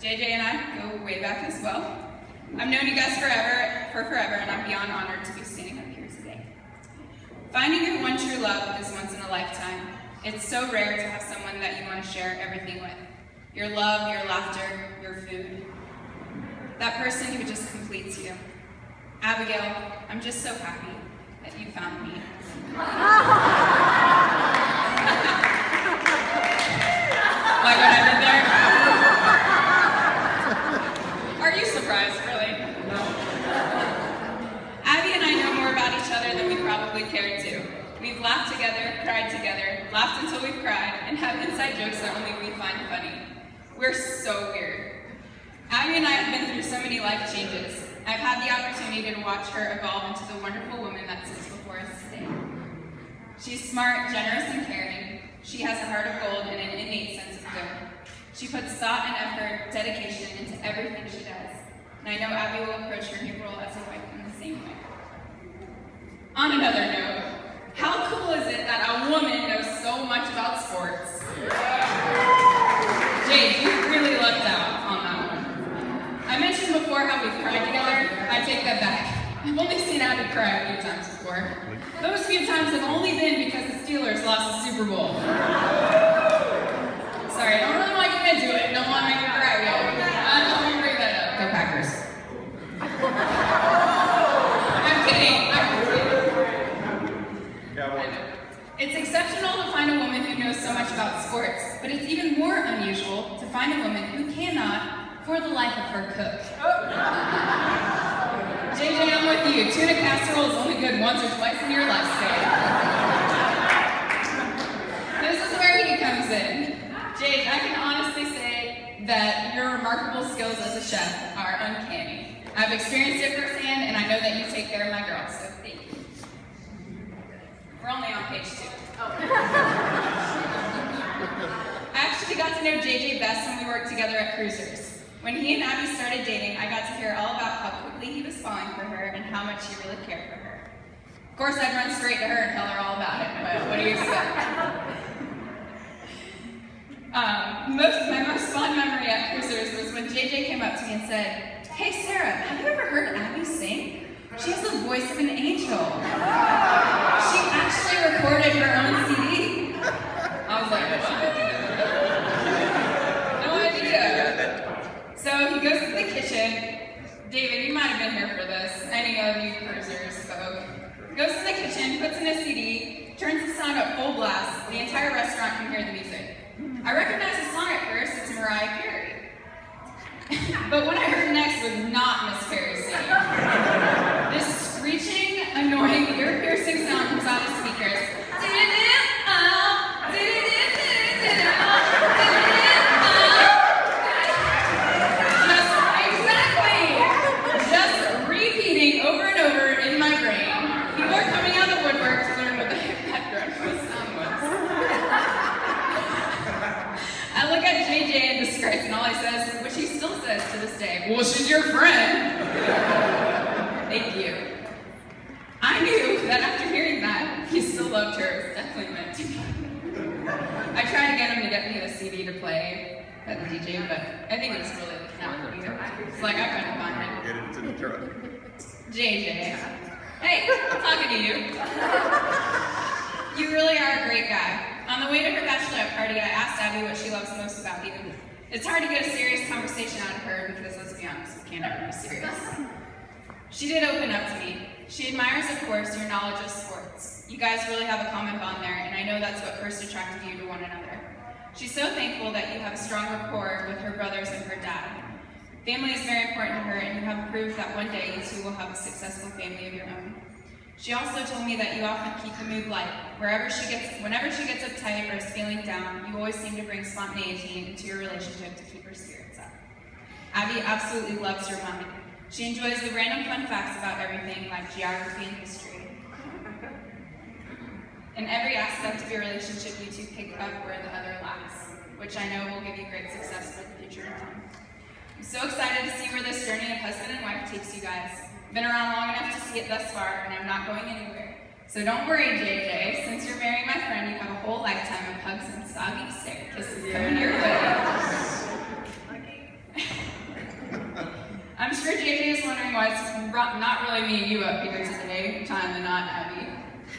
JJ and I go way back as well. I've known you guys forever, and I'm beyond honored to be standing up here today. Finding your one true love is once in a lifetime. It's so rare to have someone that you want to share everything with. Your love, your laughter, your food. That person who just completes you. Abigail, I'm just so happy that you found me. Like what I did there? Are you surprised, really? No. Abbie and I know more about each other than we probably cared to. We've laughed together, cried together, laughed until we've cried, and have inside jokes that only we find funny. We're so weird. Abbie and I have been through so many life changes. I've had the opportunity to watch her evolve into the wonderful woman that sits before us today. She's smart, generous, and caring. She has a heart of gold and an innate sense of good. She puts thought and effort, dedication into everything she does. And I know Abbie will approach her new role as a wife in the same way. On another note, how cool is it that a woman knows so much about sports? Jade, you really lucked out on that one. I mentioned before how we've cried together. I take that back. I've only seen Abbie cry a few times before. Those few times have only been because the Steelers lost the Super Bowl. Sorry, I don't really want to get into it. Don't want to make you cry. I don't want to bring that up. Go Packers. I'm kidding. It's exceptional to find a woman who knows so much about sports, but it's even more unusual to find a woman who cannot, for the life of her, cook. JJ, I'm with you. Tuna casserole is only good once or twice in your lifespan. This is where he comes in. Jade, I can honestly say that your remarkable skills as a chef are uncanny. I've experienced it firsthand, and I know that you take care of my girls, so thank you. We're only on page 2. Oh. I actually got to know JJ best when we worked together at Cruisers. When he and Abbie started dating, I got to hear all about how quickly he was falling for her and how much he really cared for her. Of course, I'd run straight to her and tell her all about it, but what do you expect? My most fond memory at Cruisers was when JJ came up to me and said, "Hey Sarah, have you ever heard Abbie sing? She has the voice of an angel. She actually recorded her own CD." I was like, what? No idea. So he goes to the kitchen. David, you might have been here for this. Any of you Cruisers folk. Goes to the kitchen, puts in a CD, turns the sound up full blast. The entire restaurant can hear the music. I recognized the song at first. It's Mariah Carey. But what I heard next was not Miss Carey singing. This screeching, annoying, ear-piercing sound comes out of the speakers. Just repeating over and over in my brain. People are coming out of the woodwork to learn what the heck that dreadful sound was. I look at JJ in disgrace, and all he says, which he still says to this day, "Well, she's your friend." Thank you. I knew that after hearing that, he still loved her. It was definitely meant to be. I tried to get him to get me the CD to play at the DJ, but I think it was really looking out for me. It's like, I couldn't find it. Get into the truck. JJ. Hey, I'm talking to you. You really are a great guy. On the way to her bachelorette party, I asked Abbie what she loves most about you. It's hard to get a serious conversation out of her because, let's be honest, we can't ever be serious. She did open up to me. She admires, of course, your knowledge of sports. You guys really have a common bond there, and I know that's what first attracted you to one another. She's so thankful that you have a strong rapport with her brothers and her dad. Family is very important to her, and you have proved that one day you two will have a successful family of your own. She also told me that you often keep the mood light. Whenever she gets uptight or is feeling down, you always seem to bring spontaneity into your relationship to keep her spirits up. Abbie absolutely loves your mind. She enjoys the random fun facts about everything, like geography and history. In every aspect of your relationship, you two pick up where the other lacks, which I know will give you great success for the future to come. I'm so excited to see where this journey of husband and wife takes you guys. Been around long enough to see it thus far, and I'm not going anywhere. So don't worry, JJ. Since you're marrying my friend, you have a whole lifetime of hugs and soggy sick kisses coming your way. not really meeting you up here today, John, and not Abbie.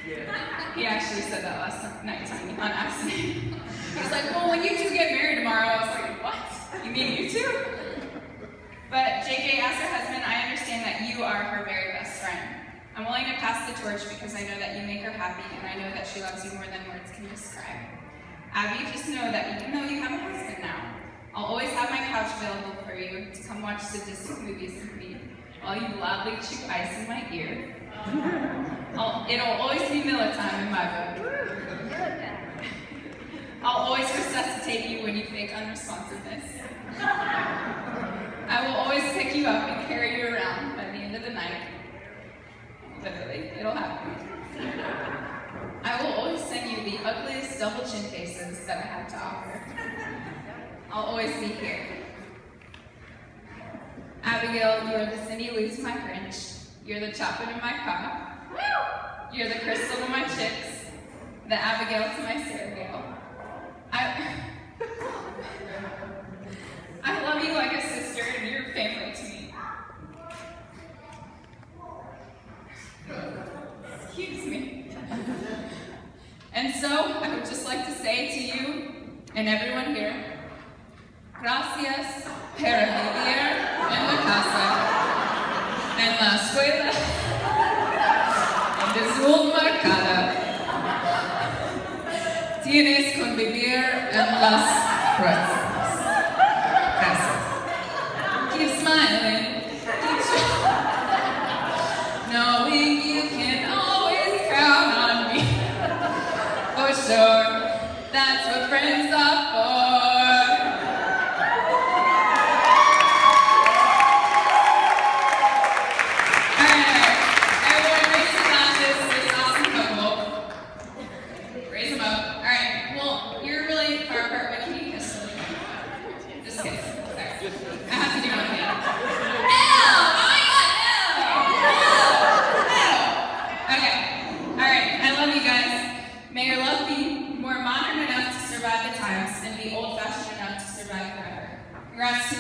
Yeah. He actually said that last night to me on accident. He was like, well, when you two get married tomorrow, I was like, what? You mean you two? But JJ, as her husband, I understand that you are her very best friend. I'm willing to pass the torch because I know that you make her happy, and I know that she loves you more than words can describe. Abbie, just know that even though you have a husband now, I'll always have my couch available for you to come watch sadistic movies with me while you loudly chew ice in my ear. It'll always be Miller time in my book. I'll always resuscitate you when you fake unresponsiveness. I will always pick you up and carry you around by the end of the night. Literally, it'll happen. I will always send you the ugliest double chin faces that I have to offer. I'll always be here. Abigail, you are the Cindy Lou to my Grinch. You're the Chopin in my car. You're the Crystal to my Chicks. The Abigail to my Sarah Gale. I love you like a sister, and you're family to me. Excuse me. And so, I would just like to say to you and everyone here, gracias por vivir en la casa, en la escuela, en desnudo marcada. Tienes con vivir en las presas. Keep smiling, knowing you can always count on me. For sure, that's what friends are for. Alright, everyone raise your glasses to this awesome couple. Raise them up. Alright, well, you're really far apart, but can you kiss them? Just kiss. Sorry. I have to do one hand. May your love be more modern enough to survive the times and be old-fashioned enough to survive forever. Congrats to